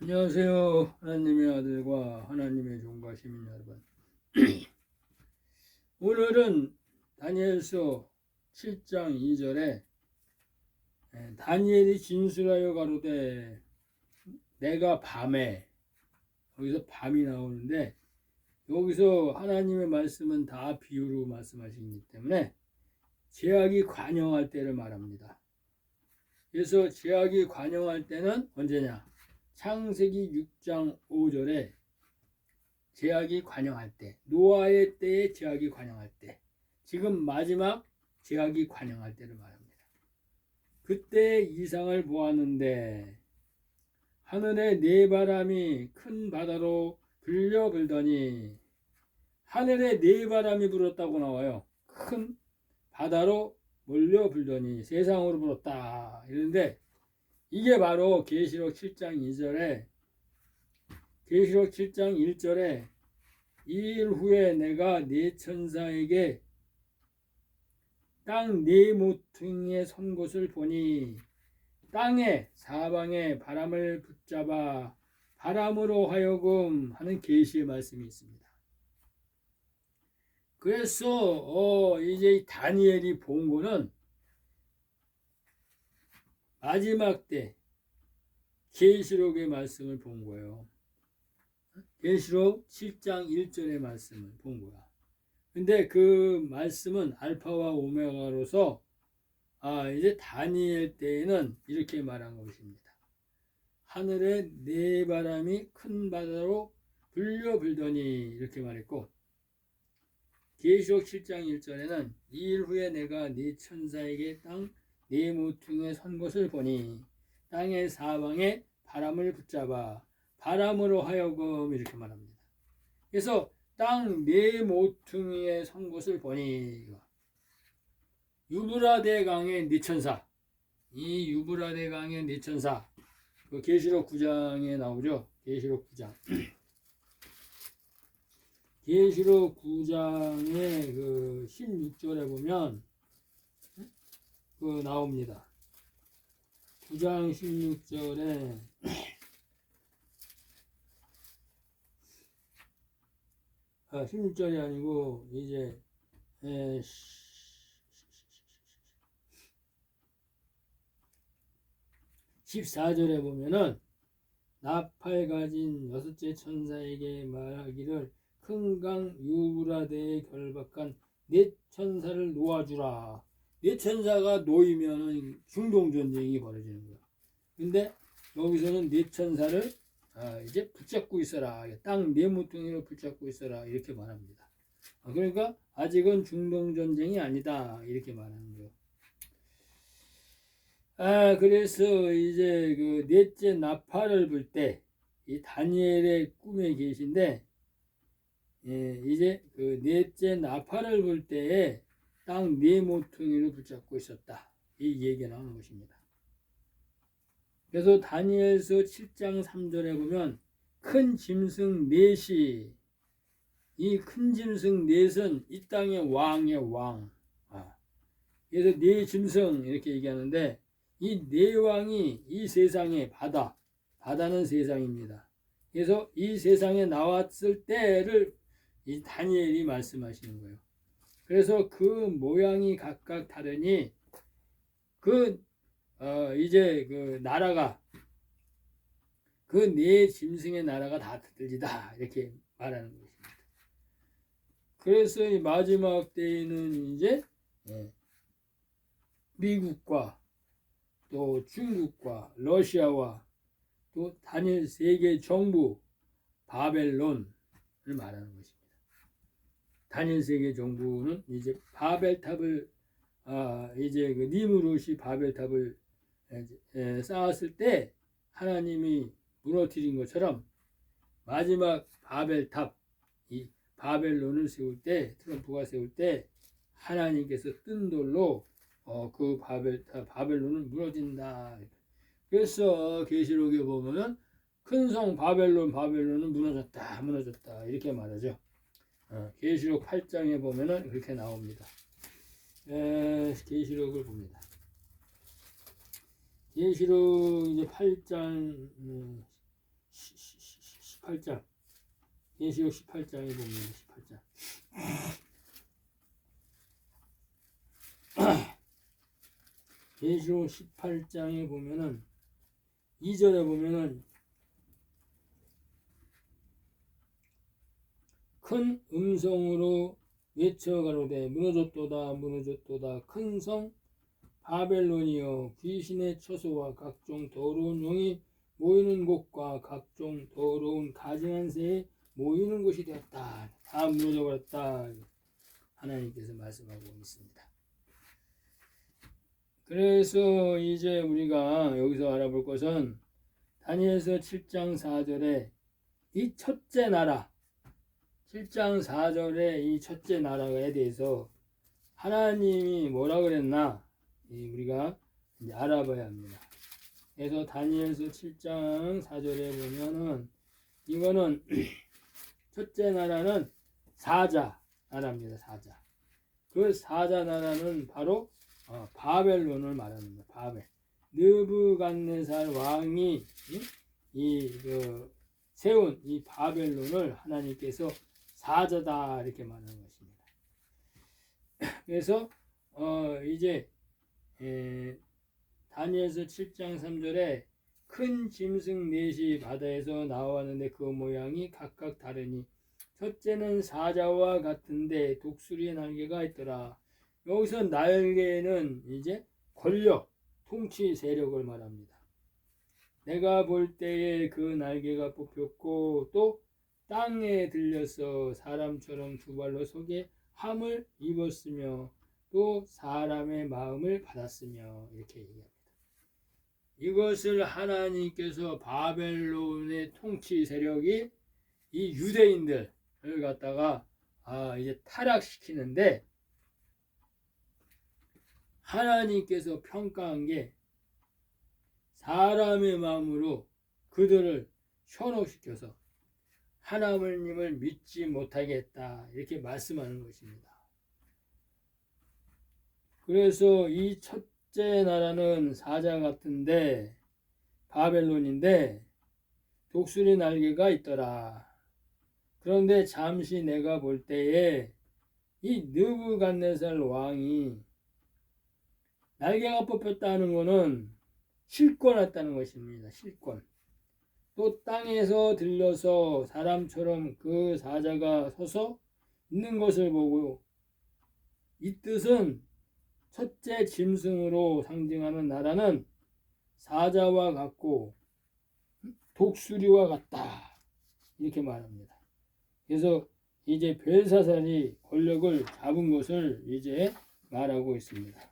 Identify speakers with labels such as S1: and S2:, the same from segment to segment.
S1: 안녕하세요. 하나님의 아들과 하나님의 종과 시민 여러분. 오늘은 다니엘서 7장 2절에 다니엘이 진술하여 가로되 내가 밤에, 여기서 밤이 나오는데 여기서 하나님의 말씀은 다 비유로 말씀하시기 때문에 제약이 관영할 때를 말합니다. 그래서 제약이 관영할 때는 언제냐? 창세기 6장 5절에 제약이 관영할 때, 노아의 때에 제약이 관영할 때, 지금 마지막 제약이 관영할 때를 말합니다. 그때 이상을 보았는데 하늘의 네 바람이 큰 바다로 불려 불더니, 하늘에 네 바람이 불었다고 나와요. 큰 바다로 몰려 불더니 세상으로 불었다 이러는데, 이게 바로 계시록 7장 2절에 계시록 7장 1절에 이일 후에 내가 네 천사에게 땅 네 모퉁이에 선 곳을 보니 땅의 사방에 바람을 붙잡아 바람으로 하여금 하는 계시의 말씀이 있습니다. 그래서 이제 다니엘이 본 거는 마지막 때 계시록의 말씀을 본 거예요. 계시록 7장 1절의 말씀을 본 거야. 근데 그 말씀은 알파와 오메가로서 이제 다니엘 때에는 이렇게 말한 것입니다. 하늘에 네 바람이 큰 바다로 불려 불더니 이렇게 말했고, 계시록 7장 1절에는 이일 후에 내가 네 천사에게 땅 네 모퉁이에 선 것을 보니 땅의 사방에 바람을 붙잡아 바람으로 하여금 이렇게 말합니다. 그래서 땅 네 모퉁이에 선 것을 보니, 유브라데 강의 네 천사, 이 유브라데 강의 네 천사, 그 계시록 9장에 나오죠. 계시록 9장. 계시록 9장의 그 16절에 보면 그 나옵니다. 9장 16절에 16절이 아니고 이제 14절에 보면은 나팔 가진 여섯째 천사에게 말하기를 큰 강 유브라데에 결박한 네 천사를 놓아주라. 네 천사가 놓이면은 중동 전쟁이 벌어지는 거야. 근데 여기서는 네 천사를 이제 붙잡고 있어라. 땅 네 모퉁이를 붙잡고 있어라. 이렇게 말합니다. 그러니까 아직은 중동 전쟁이 아니다. 이렇게 말하는 거예요. 그래서 이제 그 넷째 나팔을 불 때, 이 다니엘의 꿈에 계신데, 이제 그 넷째 나팔을 불 때에 땅 네 모퉁이를 붙잡고 있었다. 이 얘기가 나오는 것입니다. 그래서 다니엘서 7장 3절에 보면 큰 짐승 넷이, 이 큰 짐승 넷은 이 땅의 왕의 왕. 그래서 네 짐승 이렇게 얘기하는데, 이 네 왕이 이 세상의 바다는 세상입니다. 그래서 이 세상에 나왔을 때를 이 다니엘이 말씀하시는 거예요. 그래서 그 모양이 각각 다르니 이제 그 나라가, 그 네 짐승의 나라가 다 들리다 이렇게 말하는 것입니다. 그래서 이 마지막 때에는 이제 미국과 또 중국과 러시아와 또 다니엘 세계 정부 바벨론을 말하는 것입니다. 다니엘 세계 정부는 이제 바벨탑을 이제 그 니무롯이 바벨탑을 쌓았을 때 하나님이 무너뜨린 것처럼 마지막 바벨탑, 이 바벨론을 세울 때, 트럼프가 세울 때 하나님께서 뜬 돌로 그 바벨론은 무너진다. 그래서 계시록에 보면은 큰 성 바벨론은 무너졌다 이렇게 말하죠. 계시록 8장에 보면은 그렇게 나옵니다. 계시록을 봅니다. 계시록 이제 8장 18장 계시록 18장에 보면 18장 계시록 18장에 보면은 2절에 보면은 큰 음성으로 외쳐 가로되 무너졌도다 무너졌도다 큰 성 바벨론이여 귀신의 처소와 각종 더러운 영이 모이는 곳과 각종 더러운 가증한 새에 모이는 곳이 되었다. 다 무너져 버렸다. 하나님께서 말씀하고 있습니다. 그래서 이제 우리가 여기서 알아볼 것은 다니엘서 7장 4절에 이 첫째 나라 7장 4절에 이 첫째 나라에 대해서 하나님이 뭐라 그랬나 우리가 이제 알아봐야 합니다. 그래서 다니엘서 7장 4절에 보면은 이거는 첫째 나라는 사자 나라입니다. 사자. 그 사자 나라는 바로 바벨론을 말합니다. 바벨. 느부갓네살 왕이 세운 이 바벨론을 하나님께서 사자다 이렇게 말하는 것입니다. 그래서 이제 다니엘서 7장 3절에 큰 짐승 넷이 바다에서 나왔는데 그 모양이 각각 다르니 첫째는 사자와 같은데 독수리의 날개가 있더라. 여기서 날개는 이제 권력, 통치 세력을 말합니다. 내가 볼 때에 그 날개가 뽑혔고 또 땅에 들려서 사람처럼 두 발로 서게 함을 입었으며 또 사람의 마음을 받았으며 이렇게 얘기합니다. 이것을 하나님께서 바벨론의 통치 세력이 이 유대인들을 갖다가 이제 타락시키는데 하나님께서 평가한 게 사람의 마음으로 그들을 현혹시켜서 하나님을 믿지 못하게 했다 이렇게 말씀하는 것입니다. 그래서 이 첫째 나라는 사자 같은데 바벨론인데 독수리 날개가 있더라. 그런데 잠시 내가 볼 때에 이 느부갓네살 왕이 날개가 뽑혔다는 것은 실권했다는 것입니다. 실권. 또 땅에서 들려서 사람처럼 그 사자가 서서 있는 것을 보고 이 뜻은 첫째 짐승으로 상징하는 나라는 사자와 같고 독수리와 같다 이렇게 말합니다. 그래서 이제 벨사살이 권력을 잡은 것을 이제 말하고 있습니다.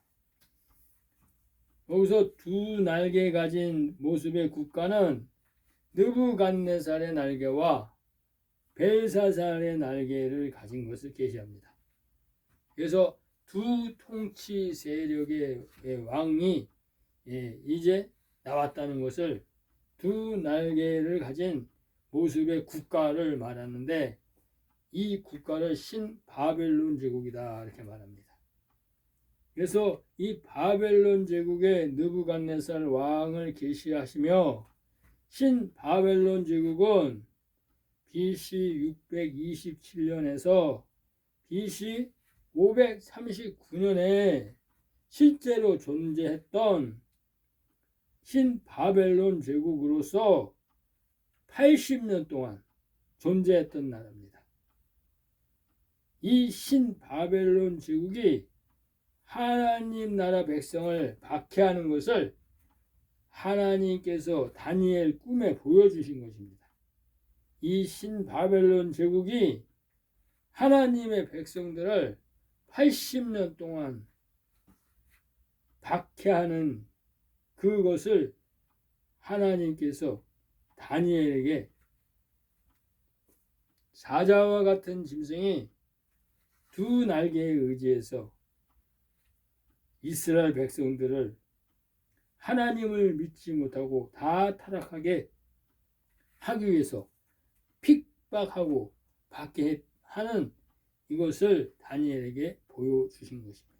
S1: 여기서 두 날개 가진 모습의 국가는 느부갓네살의 날개와 벨사살의 날개를 가진 것을 계시합니다. 그래서 두 통치 세력의 왕이 이제 나왔다는 것을 두 날개를 가진 모습의 국가를 말하는데 이 국가를 신바벨론 제국이다 이렇게 말합니다. 그래서 이 바벨론 제국의 느부갓네살 왕을 계시하시며 신바벨론 제국은 BC 627년에서 BC 539년에 실제로 존재했던 신바벨론 제국으로서 80년 동안 존재했던 나라입니다. 이 신바벨론 제국이 하나님 나라 백성을 박해하는 것을 하나님께서 다니엘 꿈에 보여주신 것입니다. 이 신바벨론 제국이 하나님의 백성들을 80년 동안 박해하는 그것을 하나님께서 다니엘에게 사자와 같은 짐승이 두 날개에 의지해서 이스라엘 백성들을 하나님을 믿지 못하고 다 타락하게 하기 위해서 핍박하고 받게 하는 이것을 다니엘에게 보여주신 것입니다.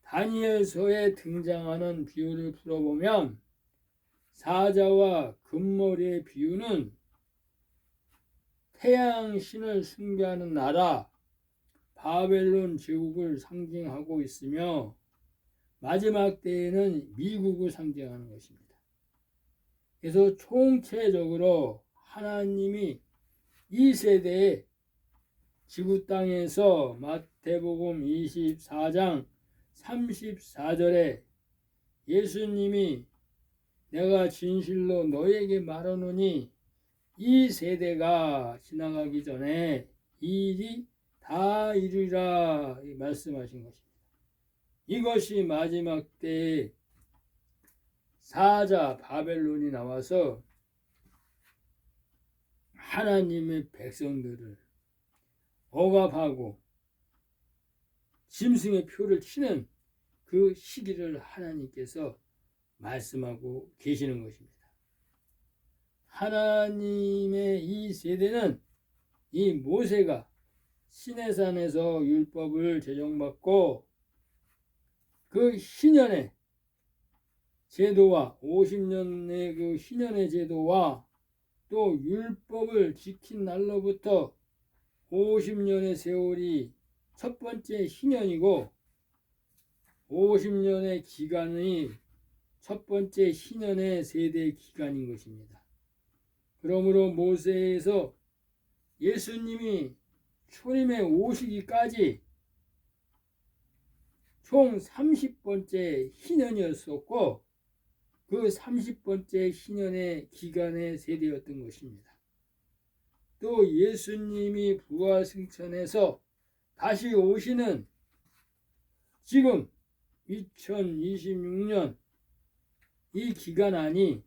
S1: 다니엘서에 등장하는 비유를 풀어보면 사자와 금머리의 비유는 태양신을 숭배하는 나라 바벨론 제국을 상징하고 있으며 마지막 때에는 미국을 상징하는 것입니다. 그래서 총체적으로 하나님이 이 세대에 지구 땅에서 마태복음 24장 34절에 예수님이 내가 진실로 너에게 말하노니 이 세대가 지나가기 전에 이 일이 다 이루리라 말씀하신 것입니다. 이것이 마지막 때에 사자 바벨론이 나와서 하나님의 백성들을 억압하고 짐승의 표를 치는 그 시기를 하나님께서 말씀하고 계시는 것입니다. 하나님의 이 세대는 이 모세가 시내산에서 율법을 제정받고 그 희년의 제도와 50년의 그 희년의 제도와 또 율법을 지킨 날로부터 50년의 세월이 첫 번째 희년이고 50년의 기간이 첫 번째 희년의 세대 기간인 것입니다. 그러므로 모세에서 예수님이 초림에 오시기까지 총 30번째 희년이었었고 그 30번째 희년의 기간의 세대였던 것입니다. 또 예수님이 부활승천해서 다시 오시는 지금 2026년 이 기간 안이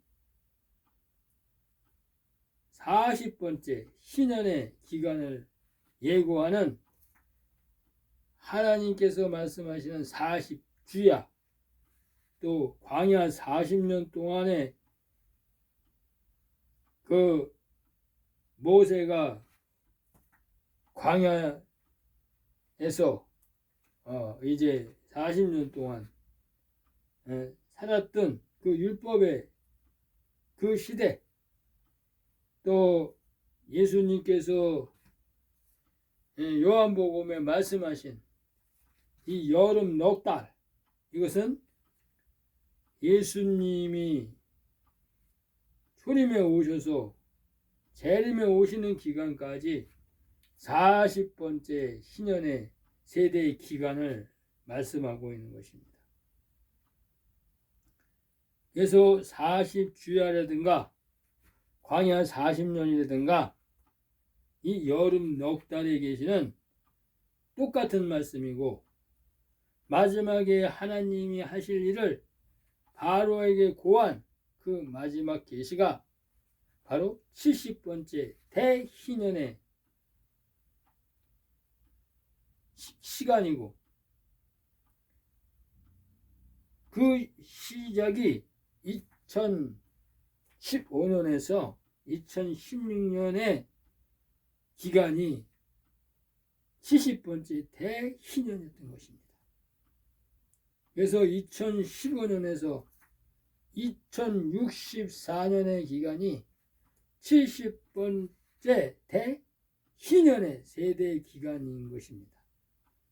S1: 40번째 희년의 기간을 예고하는 하나님께서 말씀하시는 40주야 또 광야 40년 동안에 그 모세가 광야에서 이제 40년 동안 살았던 그 율법의 그 시대 또 예수님께서 요한복음에 말씀하신 이 여름 넉 달 이것은 예수님이 초림에 오셔서 재림에 오시는 기간까지 40번째 희년의 세대의 기간을 말씀하고 있는 것입니다. 그래서 40주야라든가 광야 40년이라든가 이 여름 넉 달에 계시는 똑같은 말씀이고 마지막에 하나님이 하실 일을 바로에게 고한 그 마지막 계시가 바로 70번째 대희년의 시간이고 그 시작이 2015년에서 2016년의 기간이 70번째 대희년이었던 것입니다. 그래서 2015년에서 2064년의 기간이 70번째 대희년의 세대 기간인 것입니다.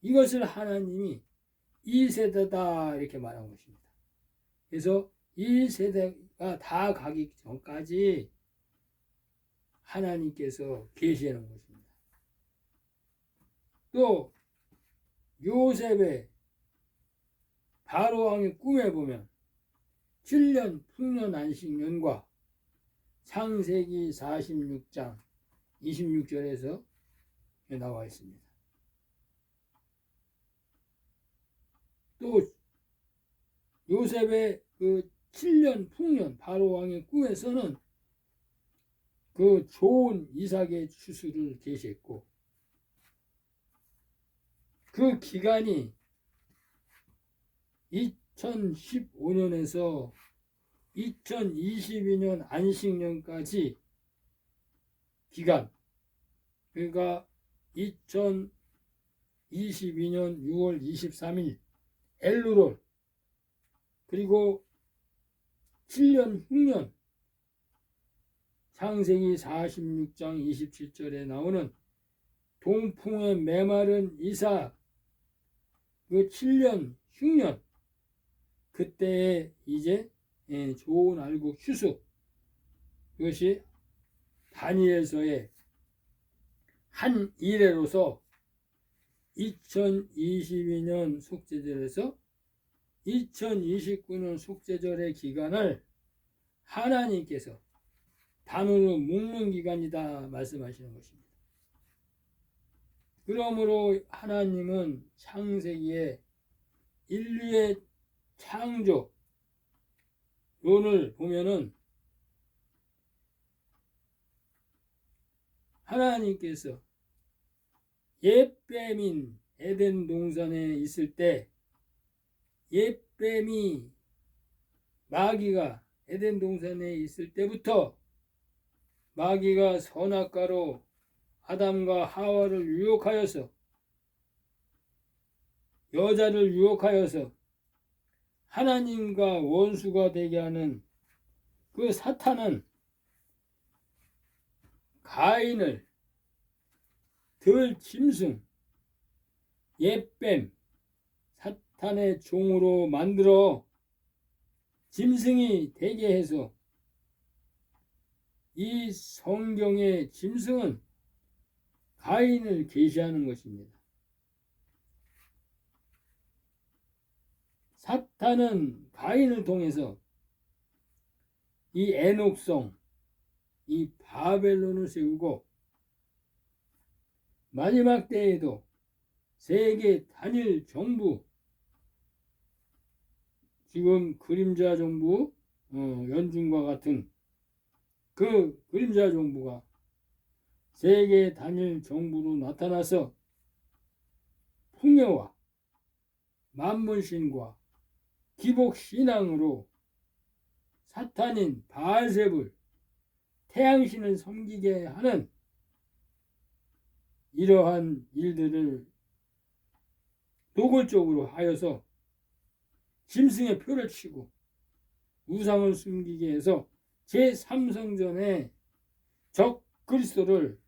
S1: 이것을 하나님이 이 세대다 이렇게 말한 것입니다. 그래서 이 세대가 다 가기 전까지 하나님께서 계시하는 것입니다. 또 요셉의 바로왕의 꿈에 보면 7년 풍년 안식년과 창세기 46장 26절에서 나와 있습니다. 또 요셉의 그 7년 풍년 바로왕의 꿈에서는 그 좋은 이삭의 추수를 계시했고 그 기간이 2015년에서 2022년 안식년까지 기간 그러니까 2022년 6월 23일 엘루롤 그리고 7년 흉년, 창세기 46장 27절에 나오는 동풍에 메마른 이삭, 그 7년 흉년, 그때에 이제 좋은 알곡 추수, 이것이 다니엘서의 한 이래로서 2022년 속죄절에서 2029년 속죄절의 기간을 하나님께서 단으로 묶는 기간이다 말씀하시는 것입니다. 그러므로 하나님은 창세기에 인류의 창조론을 보면은 하나님께서 옛뱀인 에덴 동산에 있을 때 옛뱀이 마귀가 에덴 동산에 있을 때부터 마귀가 선악과로 아담과 하와를 유혹하여서 여자를 유혹하여서 하나님과 원수가 되게 하는 그 사탄은 가인을 들 짐승 옛뱀 사탄의 종으로 만들어 짐승이 되게 해서 이 성경의 짐승은 가인을 계시하는 것입니다. 사탄은 가인을 통해서 이 애녹성, 이 바벨론을 세우고 마지막 때에도 세계 단일 정부, 지금 그림자 정부 연중과 같은 그 그림자 정부가 세계 단일 정부로 나타나서 풍요와 만문신과 기복신앙으로 사탄인 바알세불 태양신을 섬기게 하는 이러한 일들을 노골적으로 하여서 짐승의 표를 치고 우상을 숨기게 해서 제3성전의 적 그리스도를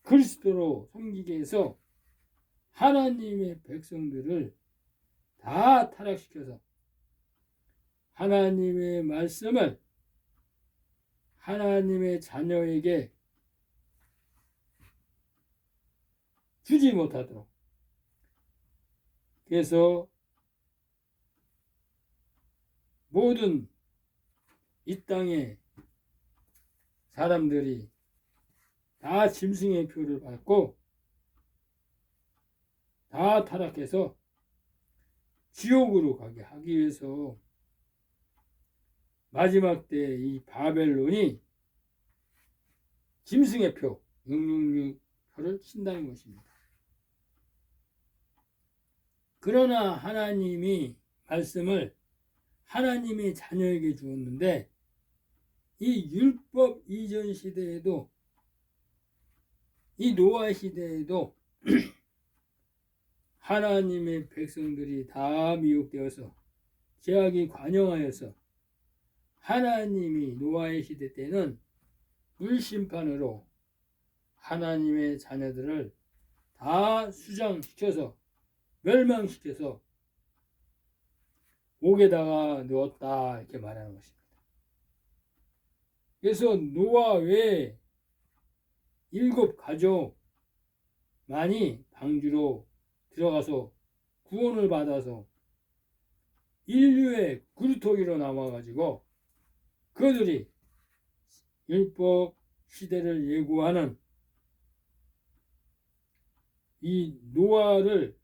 S1: 그리스도로 섬기게 해서 하나님의 백성들을 다 타락시켜서 하나님의 말씀을 하나님의 자녀에게 주지 못하도록, 그래서 모든 이 땅의 사람들이 다 짐승의 표를 받고 다 타락해서 지옥으로 가게 하기 위해서 마지막 때 이 바벨론이 짐승의 표 666 표를 친다는 것입니다. 그러나 하나님이 말씀을 하나님의 자녀에게 주었는데 이 율법 이전 시대에도 이 노아 시대에도 하나님의 백성들이 다 미혹되어서 죄악이 관영하여서 하나님이 노아의 시대 때는 불심판으로 하나님의 자녀들을 다 수장시켜서 멸망시켜서 옥에다가 넣었다 이렇게 말하는 것입니다. 그래서 노아 외에 7가족만이 방주로 들어가서 구원을 받아서 인류의 그루터기로 남아가지고 그들이 율법 시대를 예고하는 이 노아를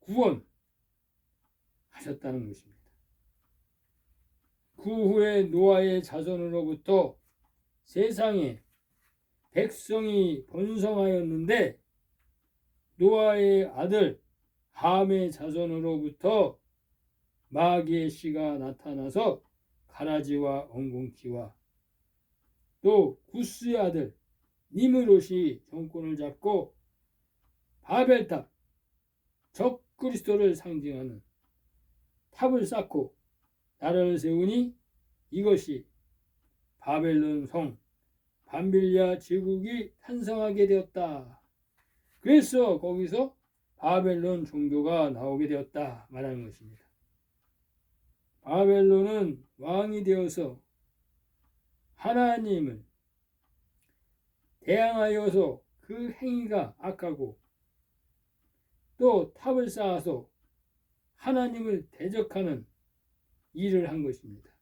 S1: 구원하셨다는 것입니다. 그 후에 노아의 자손으로부터 세상에 백성이 번성하였는데 노아의 아들 함의 자손으로부터 마귀의 씨가 나타나서 가라지와 엉겅퀴와 또 구스의 아들 니므롯이 정권을 잡고 바벨탑 적 그리스도를 상징하는 탑을 쌓고 나라를 세우니 이것이 바벨론 성 밤빌리아 제국이 탄생하게 되었다. 그래서 거기서 바벨론 종교가 나오게 되었다 말하는 것입니다. 바벨론은 왕이 되어서 하나님을 대항하여서 그 행위가 악하고 또 탑을 쌓아서 하나님을 대적하는 일을 한 것입니다.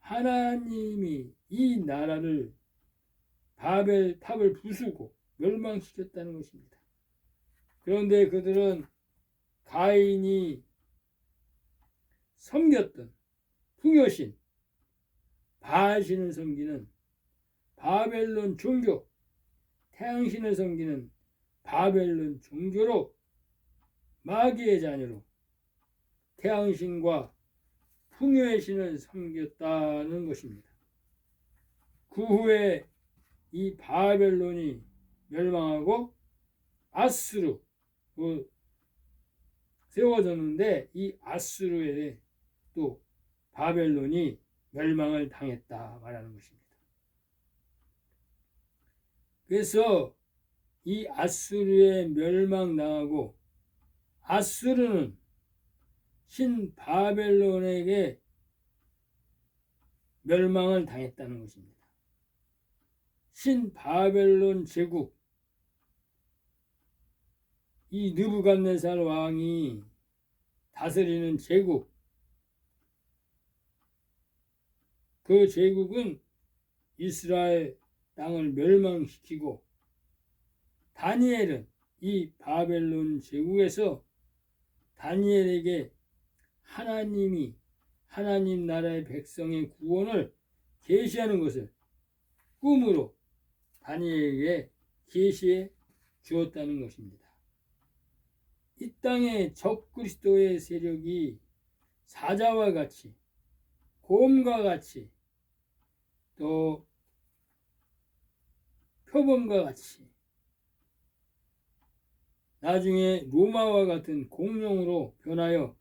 S1: 하나님이 이 나라를 바벨 탑을 부수고 멸망시켰다는 것입니다. 그런데 그들은 가인이 섬겼던 풍요신 바알신을 섬기는 바벨론 종교, 태양신을 섬기는 바벨론 종교로 마귀의 자녀로 태양신과 풍요의 신을 섬겼다는 것입니다. 그 후에 이 바벨론이 멸망하고 아수르 세워졌는데 이 아수르에 또 바벨론이 멸망을 당했다 말하는 것입니다. 그래서 이 아수르에 멸망당하고 아수르는 신 바벨론에게 멸망을 당했다는 것입니다. 신 바벨론 제국 이 느부갓네살 왕이 다스리는 제국 그 제국은 이스라엘 땅을 멸망시키고 다니엘은 이 바벨론 제국에서 다니엘에게 하나님이 하나님 나라의 백성의 구원을 계시하는 것을 꿈으로 다니엘에게 계시해 주었다는 것입니다. 이 땅에 적그리스도의 세력이 사자와 같이 곰과 같이 또 표범과 같이 나중에 로마와 같은 공룡으로 변하여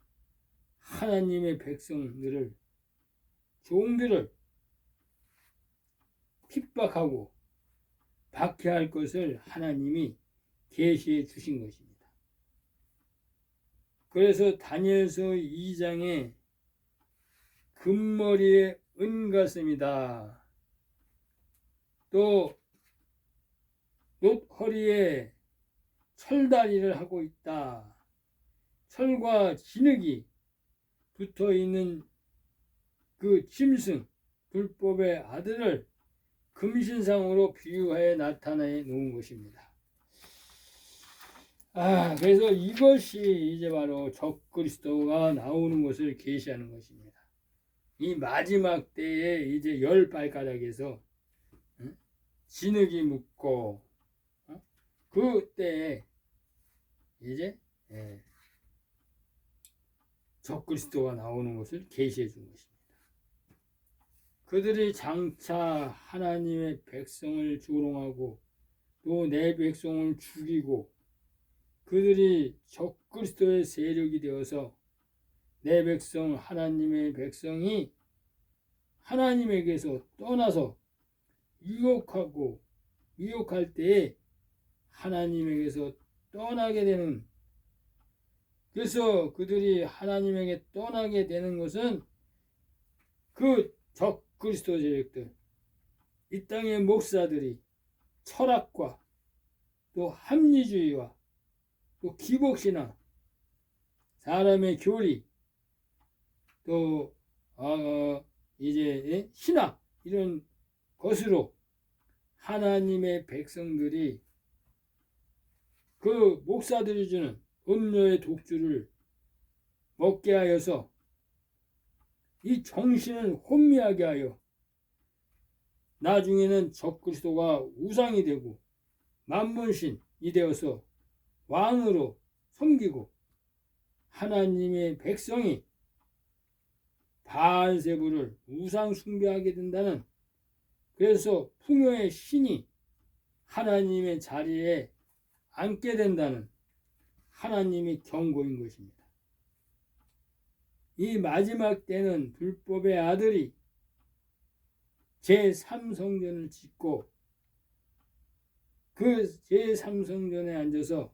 S1: 하나님의 백성들을 종들을 핍박하고 박해할 것을 하나님이 계시해 주신 것입니다. 그래서 다니엘서 2장에 금머리에 은가슴이다. 또 놋허리에 철다리를 하고 있다. 철과 진흙이 붙어있는 그 짐승 불법의 아들을 금신상으로 비유하여 나타내 놓은 것입니다. 그래서 이것이 이제 바로 적그리스도가 나오는 것을 계시하는 것입니다. 이 마지막 때에 이제 열 발가락에서 진흙이 묻고 그때에 이제 적그리스도가 나오는 것을 계시해 준 것입니다. 그들이 장차 하나님의 백성을 조롱하고 또 내 백성을 죽이고 그들이 적그리스도의 세력이 되어서 내 백성 하나님의 백성이 하나님에게서 떠나서 유혹할 때에 하나님에게서 떠나게 되는, 그래서 그들이 하나님에게 떠나게 되는 것은 그 적그리스도 세력들, 이 땅의 목사들이 철학과 또 합리주의와 또 기복신앙, 사람의 교리, 또 이제 신학 이런 것으로 하나님의 백성들이 그 목사들이 주는 음료의 독주를 먹게 하여서 이 정신을 혼미하게 하여 나중에는 적그리스도가 우상이 되고 만문신이 되어서 왕으로 섬기고 하나님의 백성이 바알세부를 우상 숭배하게 된다는, 그래서 풍요의 신이 하나님의 자리에 앉게 된다는 하나님의 경고인 것입니다. 이 마지막 때는 불법의 아들이 제3성전을 짓고 그 제3성전에 앉아서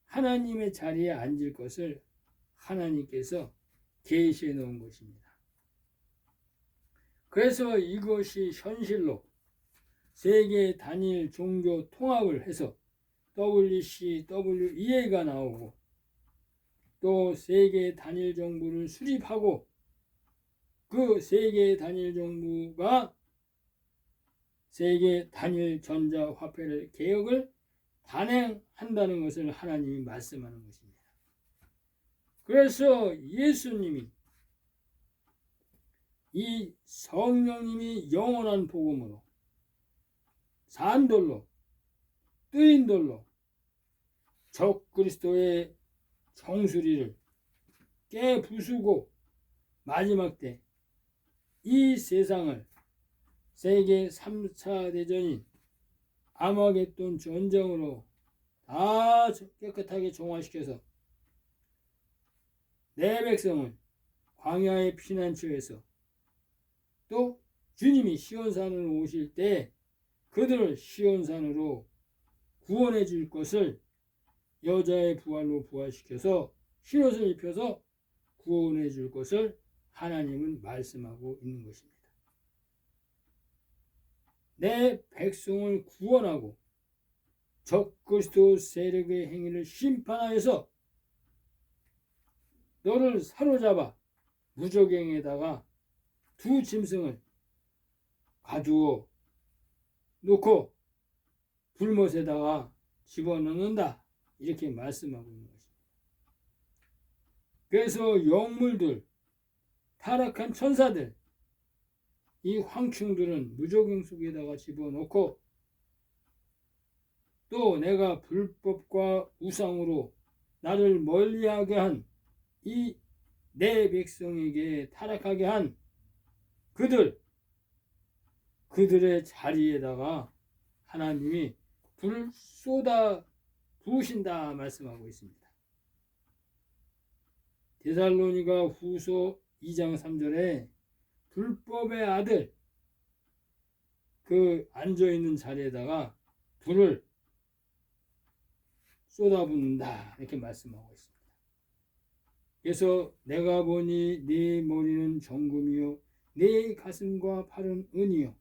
S1: 하나님의 자리에 앉을 것을 하나님께서 계시해 놓은 것입니다. 그래서 이것이 현실로 세계 단일 종교 통합을 해서 WCWEA가 나오고 또 세계 단일 정부를 수립하고 그 세계 단일 정부가 세계 단일 전자화폐를 개혁을 단행한다는 것을 하나님이 말씀하는 것입니다. 그래서 예수님이 이 성령님이 영원한 복음으로 산돌로 뜨인 돌로 적그리스도의 정수리를 깨부수고 마지막 때 이 세상을 세계 3차 대전인 아마겟돈 전쟁으로 다 깨끗하게 종화시켜서 내 백성을 광야의 피난처에서 또 주님이 시온산으로 오실 때 그들을 시온산으로 구원해 줄 것을 여자의 부활로 부활시켜서 흰옷을 입혀서 구원해 줄 것을 하나님은 말씀하고 있는 것입니다. 내 백성을 구원하고 적그리스도 세력의 행위를 심판하여서 너를 사로잡아 무저갱에다가 두 짐승을 가두어 놓고 불못에다가 집어넣는다 이렇게 말씀하고 있는 것입니다. 그래서 영물들, 타락한 천사들, 이 황충들은 무저갱 속에다가 집어넣고 또 내가 불법과 우상으로 나를 멀리하게 한 이 내 백성에게 타락하게 한 그들의 자리에다가 하나님이 불을 쏟아 부으신다 말씀하고 있습니다. 데살로니가 후서 2장 3절에 불법의 아들 그 앉아있는 자리에다가 불을 쏟아붓는다 이렇게 말씀하고 있습니다. 그래서 내가 보니 네 머리는 정금이요 네 가슴과 팔은 은이요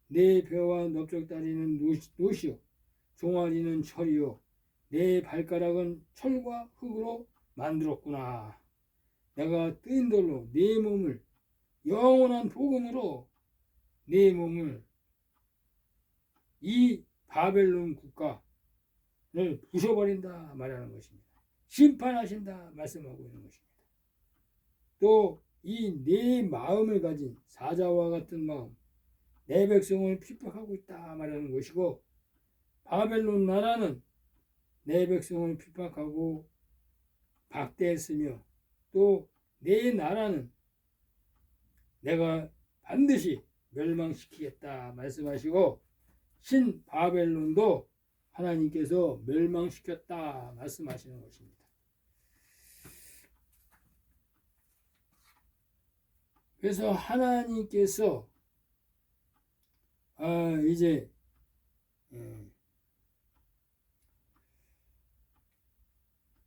S1: 네 벼와 넓적다리는 노시요 종아리는 철이요 네 발가락은 철과 흙으로 만들었구나. 내가 뜨인 돌로 네 몸을 영원한 복음으로 네 몸을 이 바벨론 국가를 부셔버린다 말하는 것입니다. 심판하신다 말씀하고 있는 것입니다. 또 이 네 마음을 가진 사자와 같은 마음 내 백성을 핍박하고 있다 말하는 것이고 바벨론 나라는 내 백성을 핍박하고 박대했으며 또 내 나라는 내가 반드시 멸망시키겠다 말씀하시고 신 바벨론도 하나님께서 멸망시켰다 말씀하시는 것입니다. 그래서 하나님께서 이제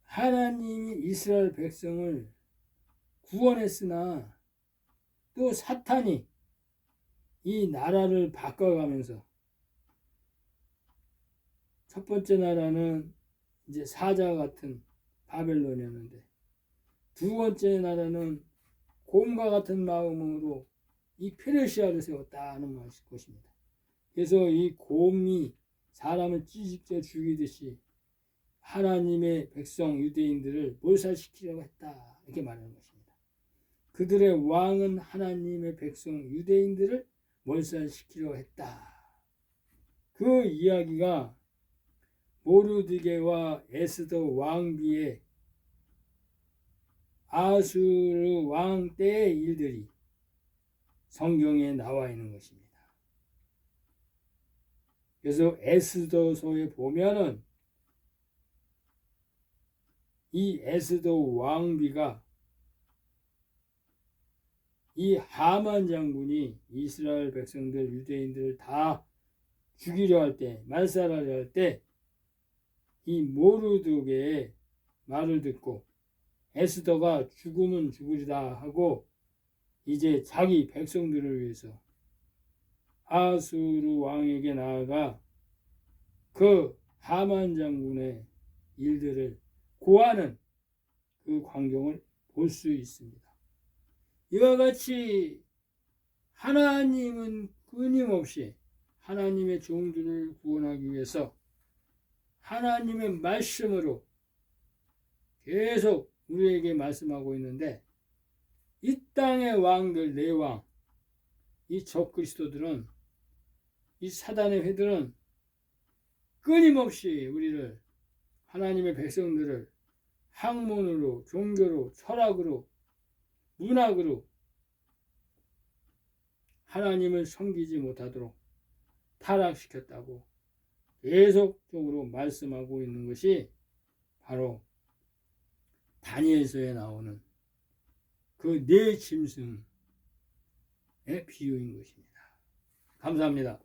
S1: 하나님이 이스라엘 백성을 구원했으나 또 사탄이 이 나라를 바꿔가면서 첫 번째 나라는 이제 사자 같은 바벨론이었는데 두 번째 나라는 곰과 같은 마음으로 이 페르시아를 세웠다는 것입니다. 그래서 이 곰이 사람을 찌집겨 죽이듯이 하나님의 백성 유대인들을 몰살시키려고 했다 이렇게 말하는 것입니다. 그들의 왕은 하나님의 백성 유대인들을 몰살시키려고 했다. 그 이야기가 모르드게와 에스더 왕비의 아수르 왕 때의 일들이 성경에 나와 있는 것입니다. 그래서 에스더서에 보면은 이 에스더 왕비가 이 하만 장군이 이스라엘 백성들 유대인들을 다 죽이려 할 때, 말살하려 할 때 이 모르드게의 말을 듣고 에스더가 죽으면 죽으리다 하고 이제 자기 백성들을 위해서 아수르 왕에게 나아가 그 하만 장군의 일들을 고하는 그 광경을 볼 수 있습니다. 이와 같이 하나님은 끊임없이 하나님의 종들을 구원하기 위해서 하나님의 말씀으로 계속 우리에게 말씀하고 있는데 이 땅의 왕들, 네 왕, 이 적그리스도들은, 이 사단의 회들은 끊임없이 우리를, 하나님의 백성들을 학문으로, 종교로, 철학으로, 문학으로 하나님을 섬기지 못하도록 타락시켰다고 계속적으로 말씀하고 있는 것이 바로 다니엘서에 나오는 그 네 짐승의 비유인 것입니다. 감사합니다.